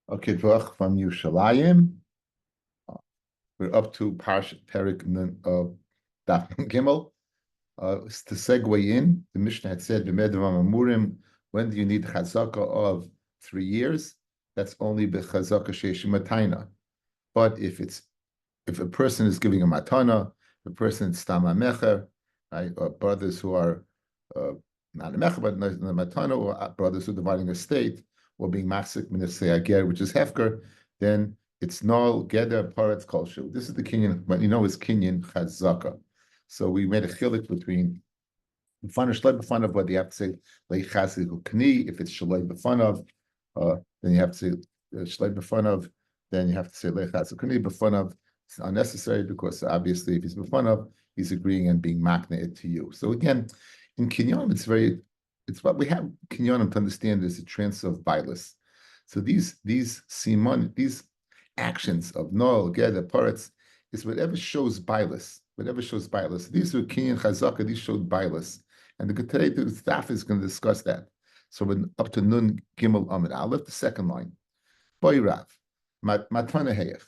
Okay, Dvach from Yerushalayim. We're up to Parshat Perik Daf Gimel. To segue in, the Mishnah had said, "B'medavam amurim." When do you need chazaka of 3 years? That's only b'chazaka sheish matayna. But if a person is giving a matana, a person is stam mecher, right, or brothers who are not a mecher but not a matana, or brothers who are dividing a estate, or being machzik minisei ager, which is hefker, then it's null geder paretz kolshu. This is the kinyan, but you know it's kinyan chazaka. So we made a chilik between b'fanav shloi b'fanav, but you have to say leichazik kni. If it's shloi b'fanav, then you have to say shloi b'fanav. Then you have to say leichazik kni b'fanav. It's unnecessary because obviously if he's b'fanav, he's agreeing and being makna to you. So again, in kinyan, it's what we have kinyanim to understand is the transfer of bilis. So these simon, these actions of noel, geder, paretz, is whatever shows bilis. Whatever shows bilis. These are kinyan chazaka. These showed bilis. And today the staff is going to discuss that. So we're up to nun gimel amid aleph, the second line. Boy Rav, matana heyach.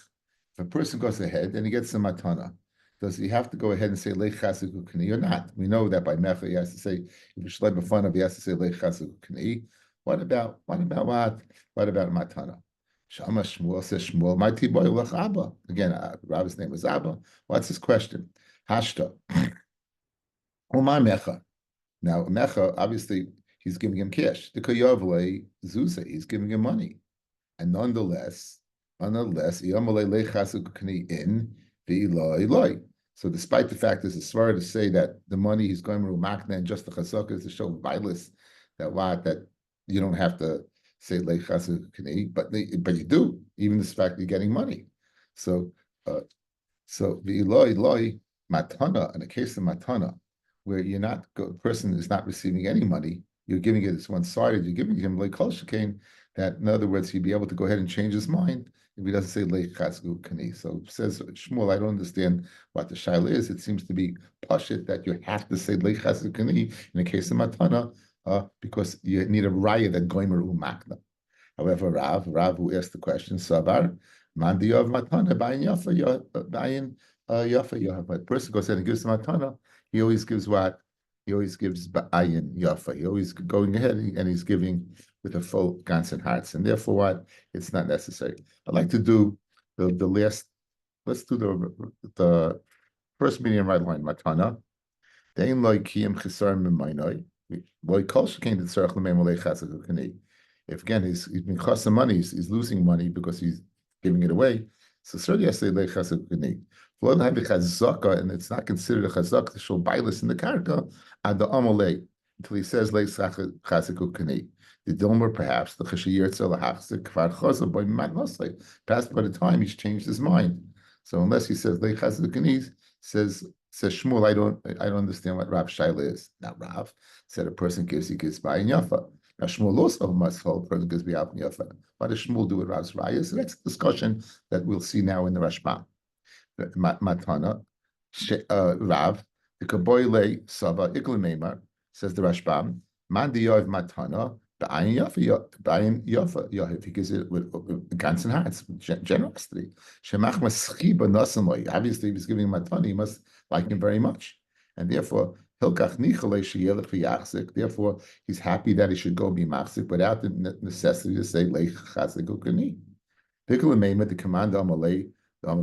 If a person goes ahead and he gets a matana, does he have to go ahead and say lech chasik ukni or not? We know that by mecha he has to say, if you shleb b'fanav, he has to say lech chasik ukni. What about what? What about matana? Shama Shmuel says Shmuel, my tiboy lech Abba. Again, Rabbi's name is Abba. What's his question? Hashta. Umar mecha. Now mecha, obviously, he's giving him cash. The koyavle zuza, he's giving him money, and nonetheless, in the. So despite the fact there's a svara to say that the money he's going to makna and just the chazaka is to show violence, that you don't have to say leichasukni, but you do, even this fact you're getting money. So the matana, in the case of matana, where you're not person is not receiving any money, you're giving it as one-sided, you're giving him like kol shekain, that in other words he'd be able to go ahead and change his mind if he doesn't say leichasku kani. So says Shmuel, I don't understand what the shaila is. It seems to be pashit that you have to say leichasku kani in the case of matana, because you need a raya that goimer umakna. However, Rav who asked the question, Savar, mandi of matana bayin yafa bayin yafa yafa. But person goes ahead and gives matana, he always gives what? He always gives bayin yafa. He always going ahead and he's giving with a full gans and hearts, and therefore what? It's not necessary. I'd like to do the last. Let's do the first medium right line matana. Dein loy kiyem chisar mimaynoi. Loy kol shekain tzarich l'meim olei chazak ukani. If again he's been costing money, he's losing money because he's giving it away. So certainly I say lei chazak ukani. V'lo have a chazaka, and it's not considered a chazak to show bilis in the karka ad the amalei until he says lei chazak ukani. The Dilmer, perhaps the Cheshiyirtzel Hachzik Kvar Chazav by Matnosle. Perhaps by the time he's changed his mind. So unless he says Lei Chazakaniz, says Shmuel, I don't understand what Rav Shaila is. Not Rav said a person gives, he gives by Yafa. Now Shmuel also must hold person gives by Yafa. Why does Shmuel do it Rav's Raya? So that's a discussion that we'll see now in the Rashba. Matana Rav the Kaboyle Sava Ikle Meimar says the Rashbam Mandi Yov Matana. If he gives it with guns and hearts, generosity. Obviously, if he's giving him matana, he must like him very much. And therefore, therefore, he's happy that he should go be machzik without the necessity to say, the command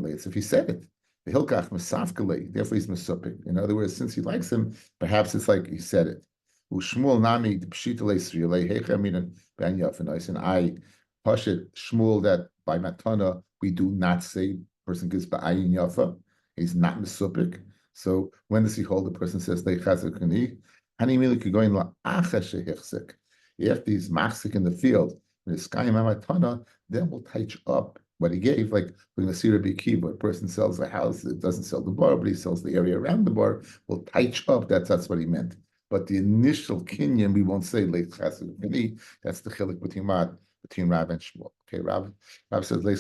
it's if he said it. Therefore, he's mesupik. In other words, since he likes him, perhaps it's like he said it. Shmuel nami pshitale sriyale hechaminan ben yafanais, and I push it Shmuel that by matana we do not say person gives ba'ayin yafa. He's not mesupik. So when does he hold the person says leichazakani? And he immediately could go in la achash shehechsek. If he's machzik in the field, when it's kayim matana, then we'll touch up what he gave. Like we're going to see Rabbi Kiva, a person sells a house, it doesn't sell the bar, but he sells the area around the bar. We'll touch up. That's what he meant. But the initial kinyan, we won't say late chassid kani. That's the chilik between Rav and Shmuel. Okay, Rav says a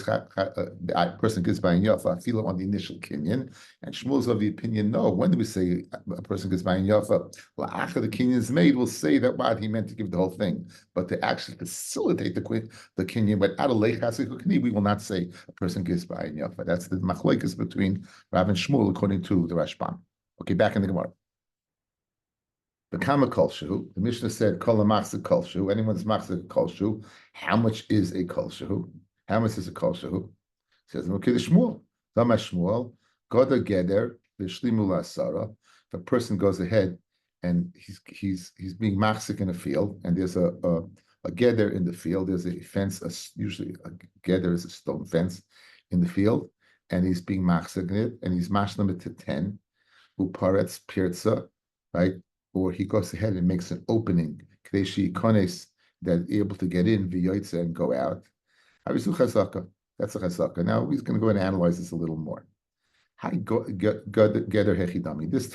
person gets by in yafa feel on the initial kinyan, and Shmuel's of the opinion no. When do we say a person gets by in yafa? Well, after the kinyan is made, we'll say that what he meant to give the whole thing, but to actually facilitate the kinyan without a late chassid kani, we will not say a person gets by in yafa. That's the machlokes between Rav and Shmuel according to the Rashbam. Okay, back in the Gemara. The Kama Kolshu, the Mishnah said, Kol Machzik Kolshu, anyone's Machzik Kolshu, how much is a Kolshu? How much is a Kolshu? Says, okay, the Shmuel. Zama Shmuel, Goda Geder, Vishlimu Lasara. If a person goes ahead and he's being Machzik in a field, and there's a Geder in the field, there's a fence, usually a Geder is a stone fence in the field, and he's being Machzik in it, and he's mashlim it to 10, Uparetz Pirza, right? Or he goes ahead and makes an opening, Kreshi Kones, that able to get in, V'yoytze, and go out. That's a chazaka. Now he's going to go and analyze this a little more. This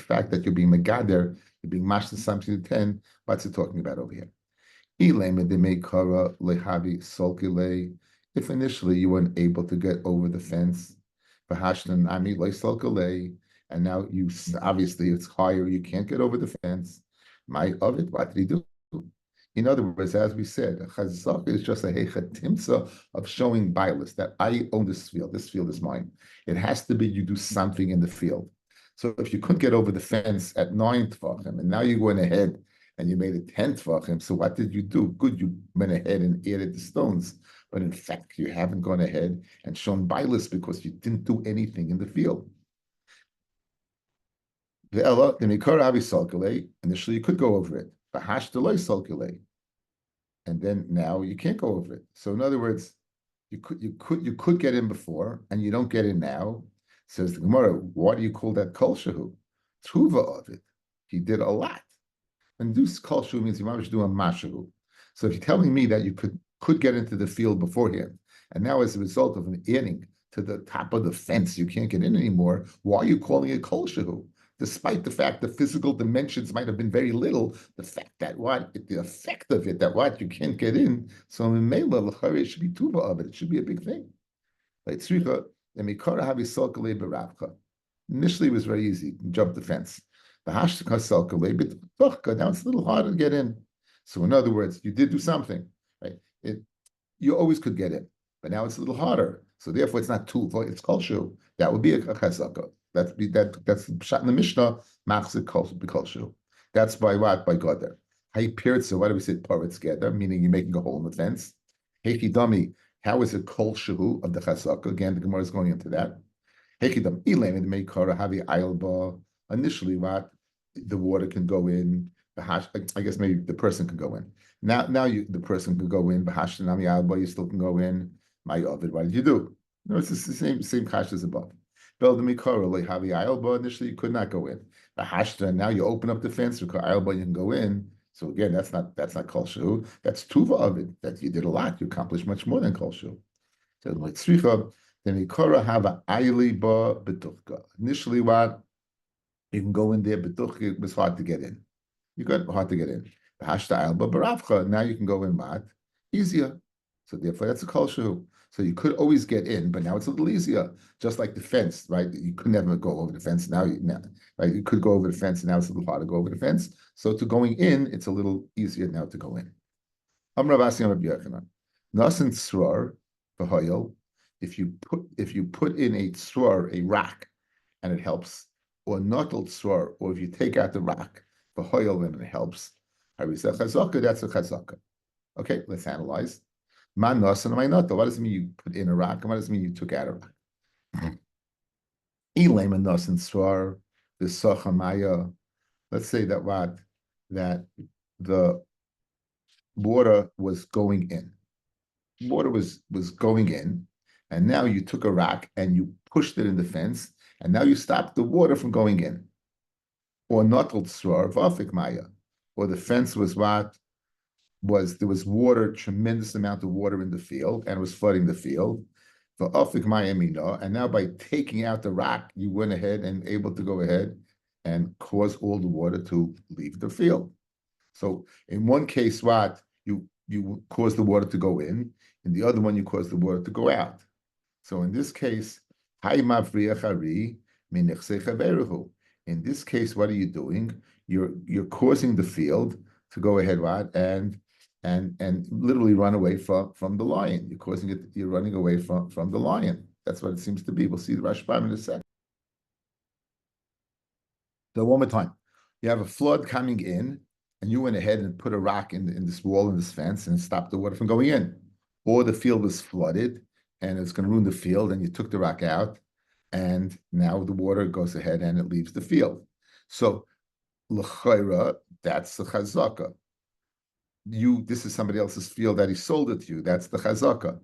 fact that you're being megader, you're being mashed something to 10, what's it talking about over here? If initially you weren't able to get over the fence, and now you obviously it's higher, you can't get over the fence. My of it, what did he do? In other words, as we said, a chazaka is just a hechatimsa of showing bias that I own this field is mine. It has to be you do something in the field. So if you couldn't get over the fence at 9 tvachim, and now you went ahead and you made it 10 tvachim, so what did you do? Good, you went ahead and added the stones, but in fact, you haven't gone ahead and shown bias because you didn't do anything in the field. Initially you could go over it. And then now you can't go over it. So in other words, you could get in before and you don't get in now. Says the Gemara, why do you call that kol shehu? Tuva of it. He did a lot. And do kol shehu means you might do a mashahu. So if you're telling me that you could get into the field beforehand, and now as a result of an adding to the top of the fence, you can't get in anymore, why are you calling it kol shehu? Despite the fact the physical dimensions might have been very little, the fact that the effect of it, that you can't get in, so in Mela, it should be tuba of it. It should be a big thing. Like initially it was very easy. You jump the fence. Now it's a little harder to get in. So in other words, you did do something, right? You always could get in, but now it's a little harder. So therefore, it's not tuva, it's kolshu. That would be a chazaka. That's shot in the Mishnah. Machzik kolshu. That's by what? By Goder. Hey pirza. Why do we say paritz together? Meaning you're making a hole in the fence. Hey kidami. How is it kolshu of the chazaka? Again, the Gemara is going into that. Hey kidam ilam and meikara havi ailba. Initially, what the water can go in. I guess maybe the person can go in. Now the person can go in. Bahashanami ailba. You still can go in. My ovid. What did you do? No, it's the same kash as above. Initially, you could not go in. The hashta, now you open up the fence because you can go in. So again, that's not kol shu. That's tuva of it. That you did a lot. You accomplished much more than kol shu. So like tzricha, then mikora have a ayli ba betuchka. Initially, what you can go in there, betuchka it was hard to get in. You got hard to get in. The hashta ayl baravcha. Now you can go in what easier. So therefore, that's a kol shu. So you could always get in, but now it's a little easier. Just like the fence, right? You could never go over the fence. Now, right? You could go over the fence, and now it's a little harder to go over the fence. So to going in, it's a little easier now to go in. Nasan tzror v'hoyel. If you put in a tzror, a rock, and it helps, or notel tzror, or if you take out the rock v'hoyel and it helps, that's a chazaka. Okay, let's analyze. Man nasan ma'inata. What does it mean you put in a rock? And what does it mean you took out a rock? Elam nasan swar the sachamaya. Let's say that the water was going in. Water was going in, and now you took a rock and you pushed it in the fence, and now you stopped the water from going in. Or natal swar v'afik maya. Or the fence was there was water, tremendous amount of water in the field, and it was flooding the field. And now by taking out the rock, you went ahead and able to go ahead and cause all the water to leave the field. So in one case, what you cause the water to go in the other one, you cause the water to go out. So in this case, in this case, what are you doing? You're causing the field to go ahead, what, and literally run away from the lion. You're causing it. You're running away from the lion. That's what it seems to be. We'll see the Rashbam in a second. So one more time, you have a flood coming in, and you went ahead and put a rock in this wall, in this fence, and stopped the water from going in. Or the field was flooded, and it's going to ruin the field, and you took the rock out, and now the water goes ahead and it leaves the field. So, l'chayra, that's the chazaka. This is somebody else's field that he sold it to you. That's the chazaka.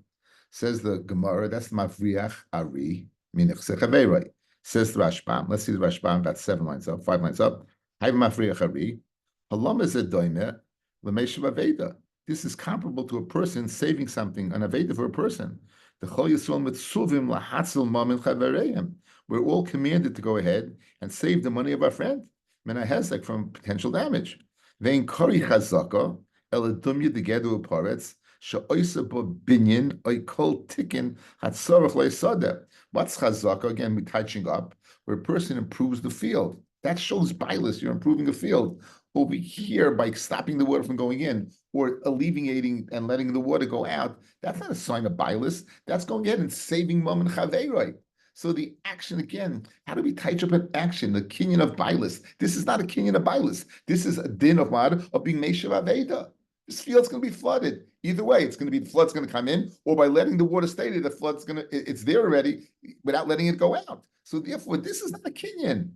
Says the Gemara, that's mavriach ari minich sechaveiroi. Says the Rashbam. Let's see the Rashbam about 5 lines up. This is comparable to a person saving something, an aveda for a person. We're all commanded to go ahead and save the money of our friend from potential damage. What's chazaka? Again, we're touching up, where a person improves the field. That shows bias. You're improving the field. Over here, by stopping the water from going in or alleviating and letting the water go out, that's not a sign of bias. That's going ahead and saving mom and chaveiroi. So the action again, how do we touch up an action? The kinyan of bias. This is not a kinyan of bias. This is a din of what? Of being meishav aveda. This field's going to be flooded. Either way, it's going to be the flood's going to come in, or by letting the water stay there, the flood's going to, it's there already without letting it go out. So therefore, this is not a kinyan.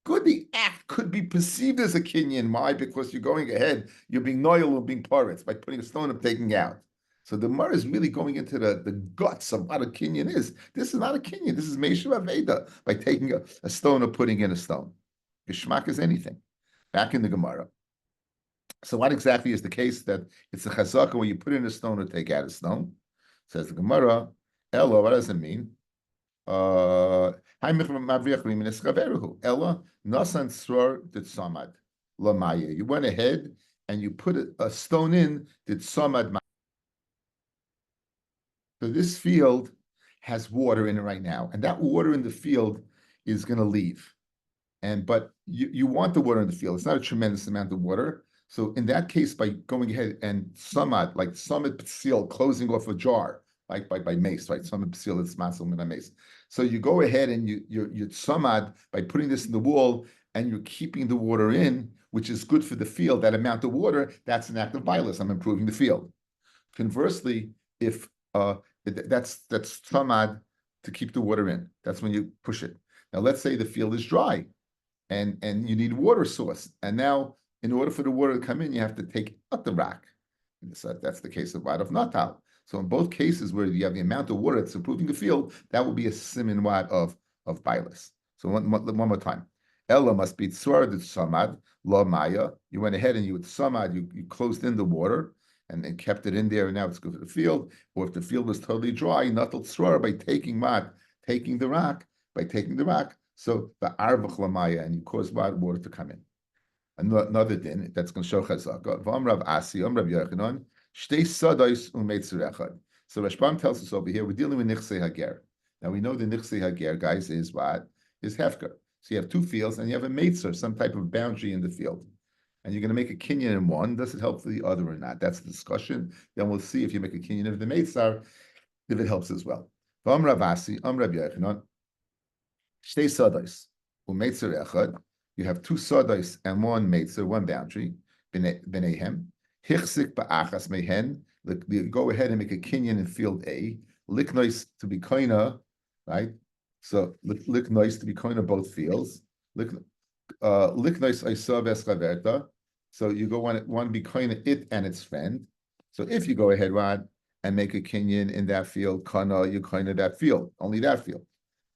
The act could be perceived as a kinyan. Why? Because you're going ahead, you're being noyal or being paritz by putting a stone and taking out. So the Gemara is really going into the guts of what a kinyan is. This is not a kinyan. This is meishav aveda by taking a stone or putting in a stone. Geshmak is anything. Back in the Gemara. So what exactly is the case that it's a chazaka when you put in a stone or take out a stone? Says the Gemara, Ella, what does it mean? Ella, nasan sror dit samad lamaya. You went ahead and you put a stone in dit samad. So this field has water in it right now, and that water in the field is going to leave. But you want the water in the field. It's not a tremendous amount of water. So in that case, by going ahead and samad, like samad psil, closing off a jar, like by mace, right? Samad psil, it's masil min mace. So you go ahead and you're samad by putting this in the wall, and you're keeping the water in, which is good for the field. That amount of water, that's an act of bias. I'm improving the field. Conversely, if that's samad to keep the water in, that's when you push it. Now let's say the field is dry, and you need a water source, and now, in order for the water to come in, you have to take out the rock. So that's the case of Natal. So in both cases where you have the amount of water that's improving the field, that will be a simin wat of bilas. So one more time. Ella must be tzor the samad la maya. You went ahead and you with samad, you closed in the water and then kept it in there, and now it's good for the field. Or if the field was totally dry, natal tzor by taking the rock. So the arvach la maya, and you cause water to come in. Another din that's going to show chazaka. Rav Asi, Rav Yochanan, shtei sadais umeitzer echad. So Rashbam tells us over here we're dealing with nichsei hager. Now we know the nichsei hager, guys, is what? Is hefker. So you have two fields and you have a meitzer, some type of boundary in the field, and you're going to make a kinyan in one. Does it help for the other or not? That's the discussion. Then we'll see if you make a kinyan of the meitzer, if it helps as well. Rav Asi, Rav Yochanan, shtei sadais umeitzer echad. You have two sadais and one meitzer, one boundary. B'neihem hichzik ba'achas mehen. Go ahead and make a kinyan in field A. Liknois to be koina, right? So liknois to be koina both fields. Liknois aisav eschaverta. So you go one be koina it and its friend. So if you go ahead, Rod, and make a kinyan in that field, kana you koina that field, only that field.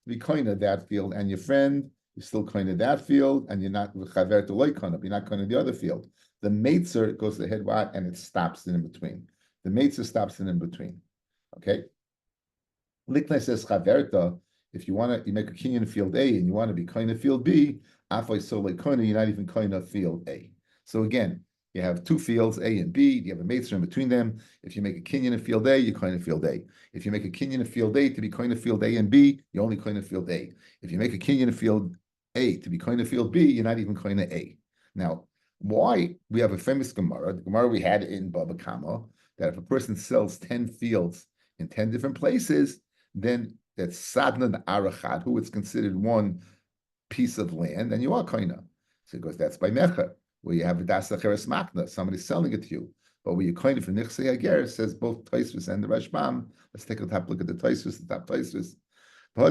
Be koina that field and your friend. You're still kind of that field, and you're not chaver to loy kind of. You're not kind of the other field. The meitzer goes to the head what, and it stops in between. The meitzer stops in between. Okay. Likna says chaverta. if you want to, you make a kinyan in field A and you want to be kind of field B, afay so like kind of, you're not even kind of field A. So again, you have two fields, A and B. You have a matzah in between them. If you make a kinyan in field A, you're kind of field A. If you make a kinyan in field A to be kind of field A and B, you only kind of field A. If you make a kinyan in field A to be kind of field B, you're not even kind of A. Now, why? We have a famous Gemara. The Gemara we had in Baba Kama, that if a person sells 10 fields in 10 different places, then that's sadna arachad, who it's considered one piece of land, and you are kaina. So because that's by mecha, where you have a dasa cheres makna, somebody's selling it to you. But where you kaina for nichsei ager, says both Taisvis and the Rashbam. Let's take a top look at the Taisvis, the top Taisvis. So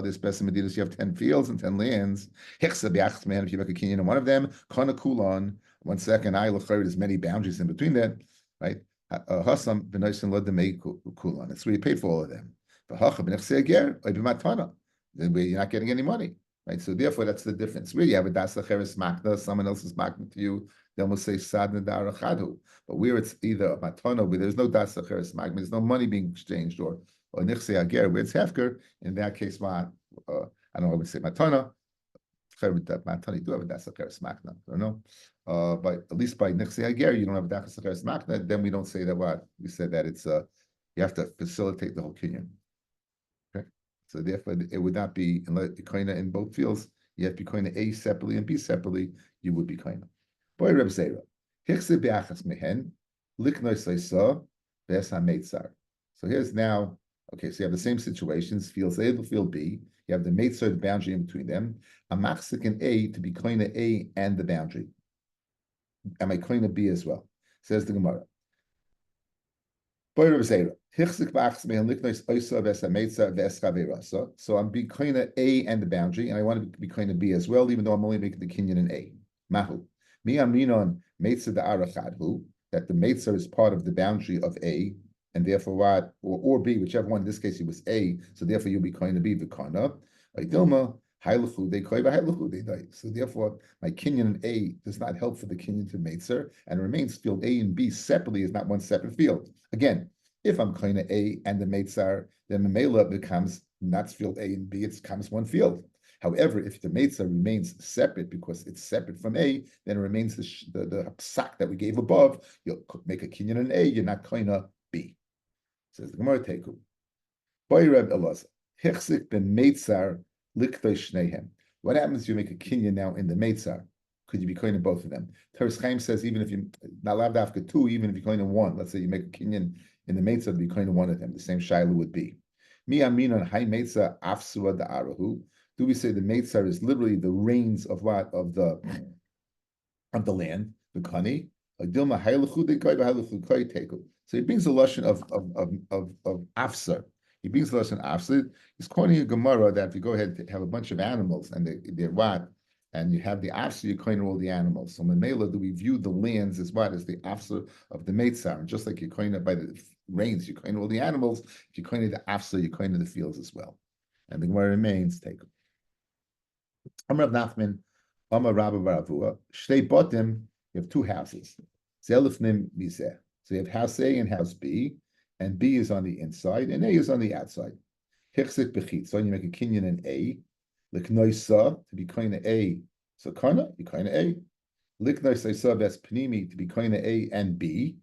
this best Medinas, you have 10 fields and 10 lands. If you make a kinyan in one of them, kana kulon. 1 second, I look there's many boundaries in between that, right? Hasam b'noisin lo demei kulon. It's where you paid for all of them. Then you're not getting any money, right? So therefore, that's the difference. Where you have a das lacheres makna, someone else is makna to you, they almost say sadna darachadu. But where it's either a matana, where there's no das lacheres makna, there's no money being exchanged, or nichsei ager, where it's hefker. In that case, I don't know, I would say matana. Matana, you do have a das lacheres makna. I don't know. But at least by nichsei ager, you don't have a das lacheres makna. Then we don't say that what we said, that it's you have to facilitate the whole kinyan. Okay, so therefore it would not be, unless koina in both fields, you have to be koina A separately and B separately, you would be koina. Boy Reb Zera, hichse beachas mehen liknoi seisa bes hameitzar. So here's now, okay, so you have the same situations, field A to field B. You have the meitzar, the boundary in between them. A machzik in A to be koina A and the boundary. Am I koina B as well? Says the Gemara. So I'm being koina A and the boundary, and I want to be koina B as well, even though I'm only making the kinyan in A. Mahu. Mi aminon meitzah da arachadhu, that the meitzah is part of the boundary of A, and therefore what, or B, whichever one, in this case it was A, so therefore you'll be koina B v'kana. Dilma, hailuchu, they koy hailuchu, they die. So therefore, my kinyan in A does not help for the kinyan to meitzah, and it remains field A and B separately is not one separate field. Again, if I'm koina A and the meitzar, then the mela becomes not field A and B, it becomes one field. However, if the meitzar remains separate because it's separate from A, then it remains the psak that we gave above. You'll make a kinyan in A, you're not koina B. Says the Gemara Teku. Boy Reb Elazar, hichzik ben meitzar liktoi shnehem. What happens if you make a kinyan now in the meitzar? Could you be koina both of them? Teres Chaim says even if you not allowed after two, even if you koina one, let's say you make a kinyan in the meitzah, to be koina one of them, the same shayla would be. Mi aminon hai meitzah afsua da arahu. Do we say the meitzah is literally the reins of what of the land, the kani? Dilma hailuchu de koy hailuchu koy teku. So he brings the lashon of afsa. He brings the lashon afsa. He's quoting a Gemara that if you go ahead and have a bunch of animals and they're what, and you have the afsa, you koina all the animals. So Mamela, do we view the lands as what? As the afsa of the meitzah? And just like you koina by the reins, you koina all the animals. If you koina the afsa, you koina the fields as well. And the Gemara remains, take them. Amar Rav Nachman, Amar Rabbi Baravua, Shtei Botim, you have two houses. Zelifnim Mizeh. So you have house A and house B, and B is on the inside, and A is on the outside. Hichzik bechit. So you make a kinyan in A. Liknoisa, to be koina A. So kana, you koina A. Liknoisa bes pnimi, to be koina A and B.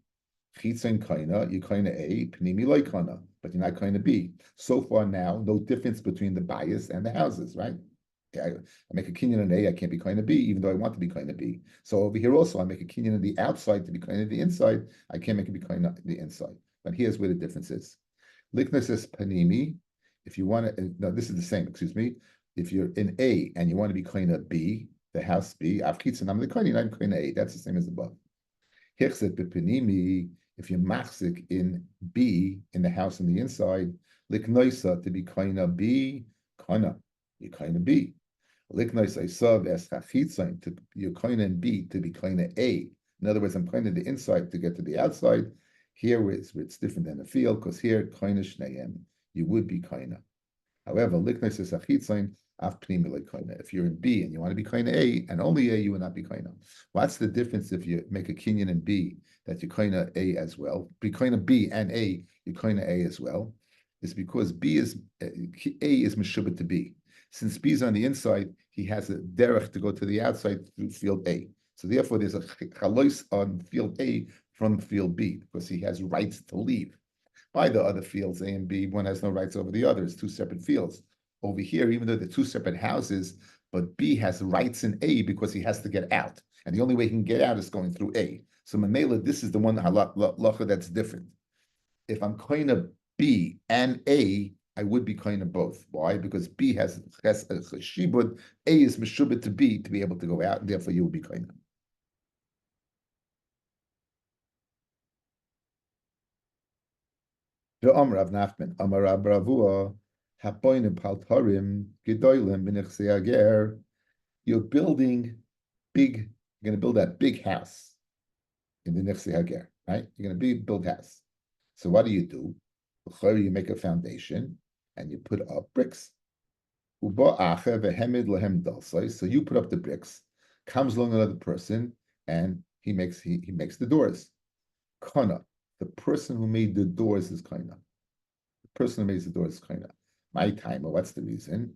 Chitzin koina, you koina A. Pnimi loy kana, but you're not koina B. So far now, no difference between the bias and the houses, right? I make a kinyan in A, I can't be koina B, even though I want to be koina B. So over here also, I make a kinyan in the outside to be koina the inside. I can't make it be koina the inside. But here's where the difference is. Liknos is panimi. If you want to, no, this is the same. Excuse me. If you're in A and you want to be koina B, the house B, afkitzan, I'm the koina, not koina A. That's the same as above. Hichset bepanimi. If you're machzik in B, in the house on the inside, liknoisa to be koina B, kana, you koina B. Liknois isav es chachitzan, to you're koina in B to be koina A. In other words, I'm koina the inside to get to the outside. Here where it's different than the field, because here koina shneim, you would be koina. However, liknois es chachitzan af pnimi like koina. If you're in B and you want to be koina A and only A, you would not be koina. What's the difference if you make a kinyan in B that you koina A as well? Be koina B and A, you koina A as well. is because A is meshubit to B. Since B is on the inside, he has a derech to go to the outside through field A. So therefore, there's a chalois on field A from field B because he has rights to leave. By the other fields, A and B, one has no rights over the other. It's two separate fields. Over here, even though they're two separate houses, but B has rights in A because he has to get out. And the only way he can get out is going through A. So Mamela, this is the one halacha that's different. If I'm kind of B and A, I would be kind of both. Why? Because B has a shibud, A is meshubit to B to be able to go out, and therefore you would be kind of. The Amr of Nachman, Amar Abravua, Hapoinim Paltarim, Gedoilim, B'nechse you're building big, you're going to build that big house in the Nechse Hager, right? You're going to build house. So what do? You make a foundation and you put up bricks. So you put up the bricks, comes along another person, and he makes the doors. Kana, the person who made the doors is kana. The person who makes the doors is kana. My timer, what's the reason?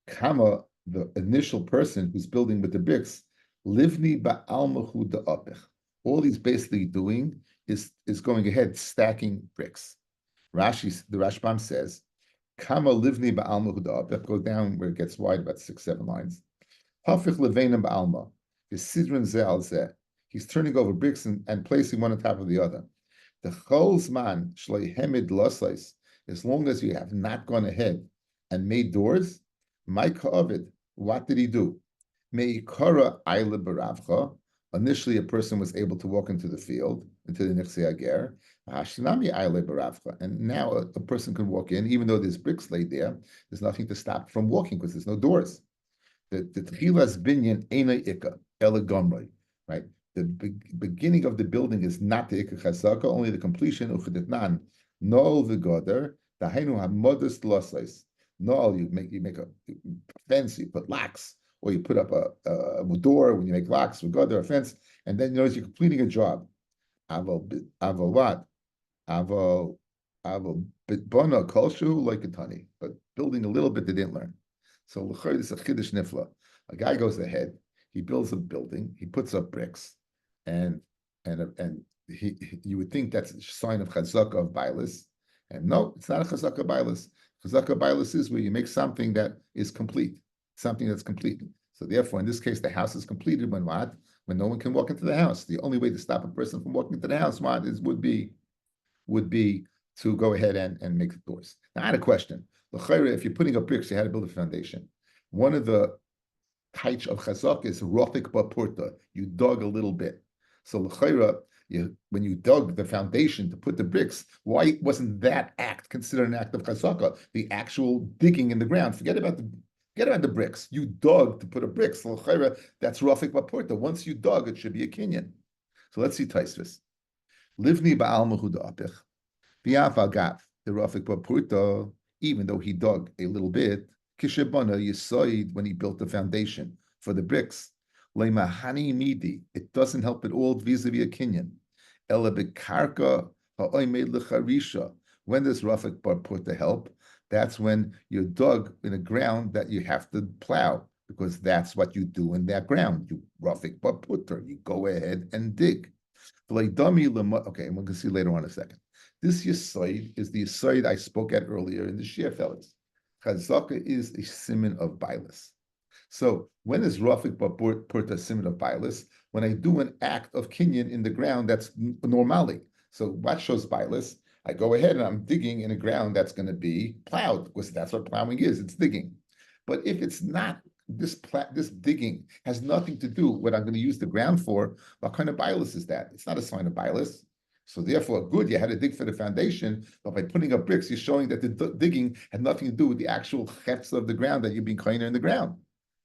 Kama, the initial person who's building with the bricks, livni ba'almahu da'apich. All he's basically doing is going ahead stacking bricks. The Rashbam says, Kama livni ba'almahu da'apich, go down where it gets wide, about 6-7 lines. Hafich levenim ba'alma, the sidron zeh. He's turning over bricks and placing one on top of the other. The cholzman shlei hemid lasais, as long as you have not gone ahead and made doors, my ka'avid, what did he do? Me'ikara ayle baravcha. Initially, a person was able to walk into the field, into the Nechse Hager. Hashinami ayle baravcha. And now a person can walk in, even though there's bricks laid there, there's nothing to stop from walking because there's no doors. The tchilas binyan ena ikka, ela gomroi, right? The beginning of the building is not the ikka chazaka, only the completion of chedetnan. No v'goder, dahainu ha-modest losais. No, you make a fence, you put locks, or you put up a door when you make locks, v'goder, a fence, and then you notice you're completing a job. Aval what? Aval bitbana kolshu like a tani, but building a little bit they didn't learn. So l'chayr is a chiddush nifla. A guy goes ahead, he builds a building, he puts up bricks, and he you would think that's a sign of chazaka of bailis, and no, it's not a chazaka of bailis. Chazaka of bailis is where you make something that is complete, something that's complete. So therefore, in this case, the house is completed when what? When no one can walk into the house. The only way to stop a person from walking into the house, would be to go ahead and make the doors. Now, I had a question. If you're putting up bricks, you had to build a foundation. One of the types of chazak is rofik bapurta. You dug a little bit. So when you dug the foundation to put the bricks, why wasn't that act considered an act of chazaka? The actual digging in the ground. Forget about the bricks. You dug to put a brick. So that's rofik bapurta. Once you dug, it should be a kinyan. So let's see Taisvis. Livni ba'al mehuda apich. V'yaf the rofik bapurta, even though he dug a little bit, Kishebana Yisoid, when he built the foundation for the bricks, Leimahani Midi, it doesn't help at all vis-a-vis a kinyan. Ela bekarka ha'oimed lecharisha. When does Rafik Bar put the help? That's when you dug in a ground that you have to plow, because that's what you do in that ground. You Rafik Bar putter, you go ahead and dig. Okay, and we're going to see later on in a second. This Yisoid is the Yisoid I spoke at earlier in the Shia fellas. Chazaka is a siman of bilis. So when is Rafik Purta siman of bilis? When I do an act of kinyan in the ground that's normally. So what shows bilis? I go ahead and I'm digging in a ground that's going to be plowed, because that's what plowing is. It's digging. But if it's not, this digging has nothing to do with what I'm going to use the ground for. What kind of bilis is that? It's not a sign of bilis. So therefore, good, you had to dig for the foundation, but by putting up bricks, you're showing that the digging had nothing to do with the actual chefs of the ground, that you're being kinder in the ground.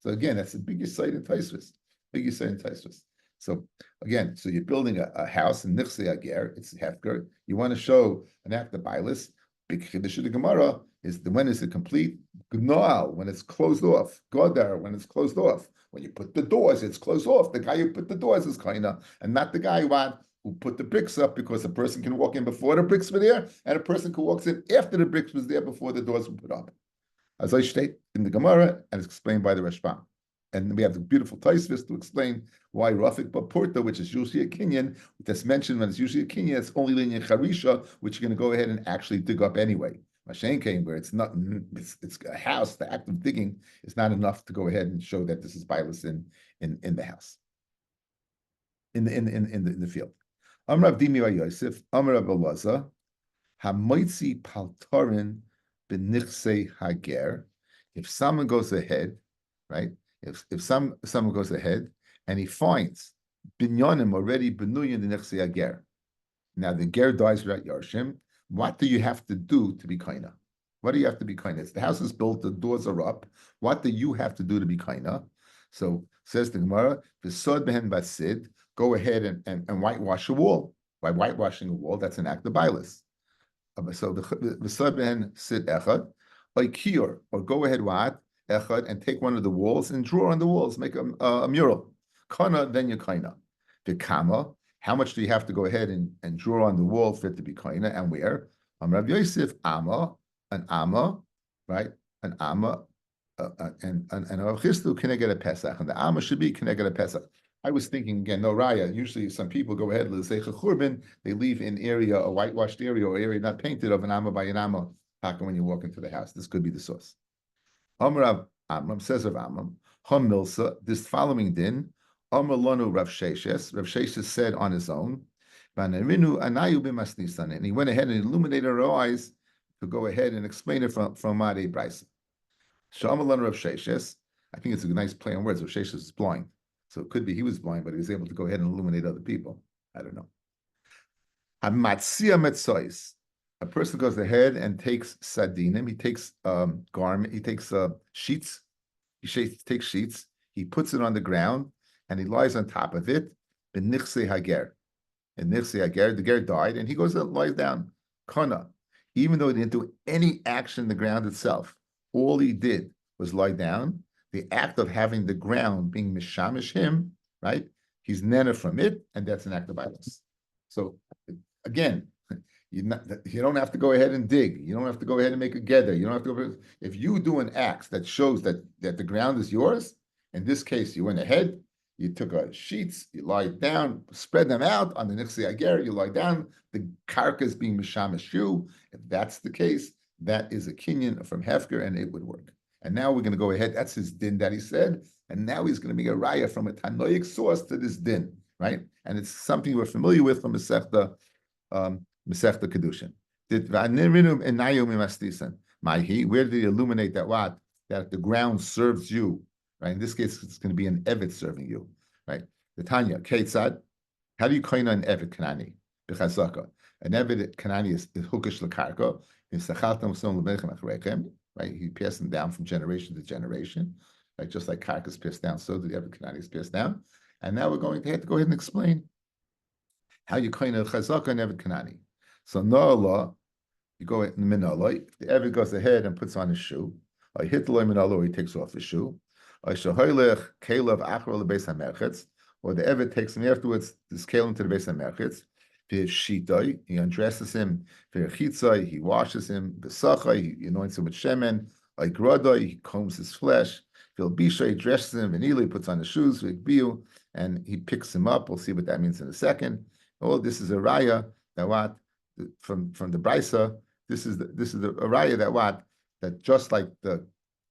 So again, that's the biggest site in Taisvis. Biggest site in Taisvis. So again, so you're building a house in Nechse Hager, it's Hefker. You want to show an act of bilis. Big Chiddush of the Gemara is when is it complete? Gnoal, when it's closed off. Godar, when it's closed off. When you put the doors, it's closed off. The guy who put the doors is kinder, and not the guy what who put the bricks up, because a person can walk in before the bricks were there, and a person who walks in after the bricks was there, before the doors were put up. As I state in the Gemara, and it's explained by the Rashbam. And we have the beautiful Taisvis to explain why Rafik Bapurta, which is usually a Kinyan, that's mentioned when it's usually a Kinyan, it's only linear Charisha, which you're going to go ahead and actually dig up anyway. Mashen came where it's not, it's a house, the act of digging is not enough to go ahead and show that this is Bilas in the house, in the field. Amrav Dimi Yosef, Amrav Elaza, Hamoitzi Paltarin Benichse Hager. If someone goes ahead, right? If someone goes ahead and he finds binyanim already benuyin the Nichse Hager. Now the ger dies without yarshim. What do you have to do to be kaina? What do you have to be kaina? The house is built, the doors are up. What do you have to do to be kaina? So says the Gemara, v'sod behen basid, go ahead and whitewash a wall. By whitewashing a wall, that's an act of bilis. So the v'sod behen sid echad, kior, or go ahead what? Echad, and take one of the walls and draw on the walls, make a mural. Kana, then you're kaina. The kama, how much do you have to go ahead and draw on the wall for it to be kaina, and where? Rabbi Yosef, an amma, right? An amma, and Rav Chistu, can I get a Pesach? And the amma should be, can I get a Pesach? I was thinking again, no raya. Usually, some people go ahead, let's say churban, they leave an area, a whitewashed area, or area not painted, of an amma by an amma, when you walk into the house. This could be the source. Amrav Amram says of Amram, Hom Milsa, this following din, Amr Lanu Rav Sheshes. Rav Sheshes said on his own, and he went ahead and illuminated our eyes to go ahead and explain it from Madi Bryce. Amr Lanu Rav Sheshes. I think it's a nice play on words. Rav Sheshes is blind, so it could be he was blind, but he was able to go ahead and illuminate other people. I don't know. Hamatzia Metzois. A person goes ahead and takes sadinim. He takes garment. He takes sheets. He takes sheets. He puts it on the ground and he lies on top of it. Benichse hager. And nichse hager, the ger died, and he goes and lies down. Kana, even though he didn't do any action in the ground itself, all he did was lie down. The act of having the ground being mishamish him, right? He's nena from it, and that's an act of violence. So again. You don't have to go ahead and dig. You don't have to go ahead and make a gather. You don't have to. If you do an act that shows that the ground is yours, in this case, you went ahead, you took sheets, you lie down, spread them out on the Nichse Hager, you lie down, the carcass being mishamish you. If that's the case, that is a kinyan from Hefker, and it would work. And now we're going to go ahead. That's his din that he said, and now he's going to make a raya from a tanoic source to this din, right? And it's something we're familiar with from Masechta. Masechta Kedushin. Where did he illuminate that what? That the ground serves you, right? In this case, it's going to be an Evet serving you, right? The Tanya, Ketzad, how do you coin an Evet Kanani? B'chazaka. An Evet Kanani is hukish l'karka. Right? He passed them down from generation to generation, right? Just like karka is passed down, so the Evet Kanani is passed down. And now we're going to have to go ahead and explain how you coin a chazaka and Evet Kanani. So Noah, you go in the Minallah, the Eved goes ahead and puts on his shoe. I hit the Minallah, or he takes off his shoe. I shahoylech kelev achro lebeis hamerchetz, or the Eved takes him afterwards to scale him to the Beis HaMerchetz. V'shitoi, he undresses him. V'chitzoi, he washes him. V'sachai, he anoints him with shemen. I grodoi, he combs his flesh. V'lbisha, he dresses him. V'nila, he puts on his shoes. V'gbiu, and he picks him up. We'll see what that means in a second. All this is a raya that what? From the Brisa, this is the raya that what? That just like the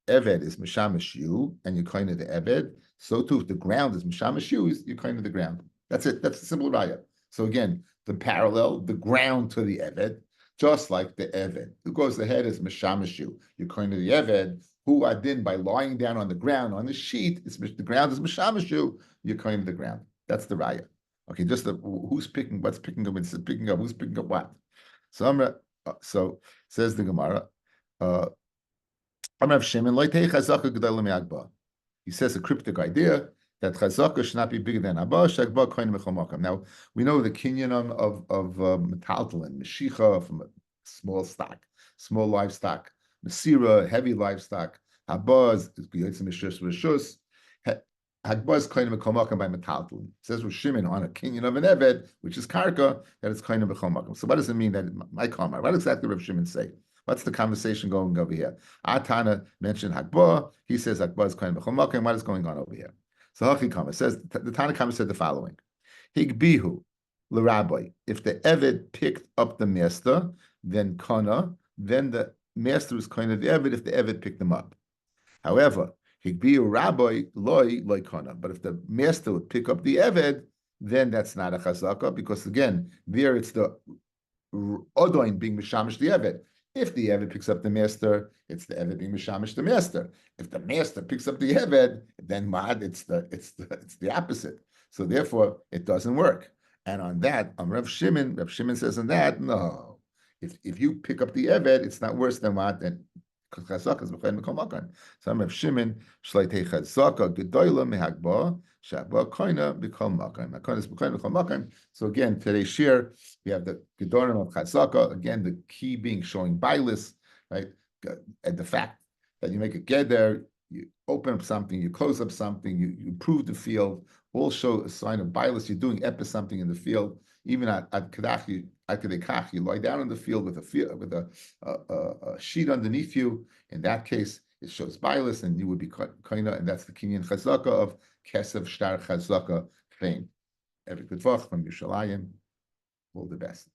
Eved is Mishamish you, and you're kind of the Eved, so too if the ground is Mishamish you, you're kind of the ground. That's it. That's a simple raya. So again, the parallel, the ground to the Eved, just like the Eved, who goes ahead as Mishamish you, you're kind of the Eved, who adin by lying down on the ground on the sheet, the ground is Mishamish you, you're kind of the ground. That's the raya. Okay, just who's picking, what's picking up, it's picking up, who's picking up what. So says the Gemara, he says a cryptic idea that chazaka should not be bigger than abba, shagba koin mechol makam. Now, we know the kinyan of metaltalin, meshicha from a small stock, small livestock, mesira, heavy livestock, abba is b'yotzim mishus rishus. Hagbaz kind of b'chol by metaltal. Says Rosh Shimon on a kinyan of an eved, which is karka, that it's kind of b'chol. So what does it mean that my kamar? What exactly Rav Shimon say? What's the conversation going over here? Atana mentioned Hagbah. He says Hagbah is kind of b'chol. What is going on over here? So Hachikama says the Tana Kama said the following: Higbihu l'Rabbi. If the eved picked up the master, then kana, then the master was kind of the eved. If the eved picked them up, however. Higbiu rabbi loy kana. But if the master would pick up the eved, then that's not a chazaka, because again, there it's the odoin being mishamish the eved. If the eved picks up the master, it's the eved being mishamish the master. If the master picks up the eved, then mad it's the opposite. So therefore, it doesn't work. And on that, on Rav Shimon says on that, no. If you pick up the eved, it's not worse than what than. Chazaka is b'chayim b'kol makan. Some Rav Shimon shleitei chazaka gedoyla mehagba shabba koina b'kol makan. Makan is b'chayim b'kol makan. So again, today's shir we have the gedorim of chazaka. Again, the key being showing bilis, right? And the fact that you make a geder, you open up something, you close up something, you improve the field. All show a sign of bilis. You're doing something in the field. Even at kedach, you lie down in the field with a sheet underneath you. In that case, it shows bilis, and you would be kaina, and that's the kinyan chazaka of kesev shtar chazaka fame. Every good vach from Yerushalayim. All the best.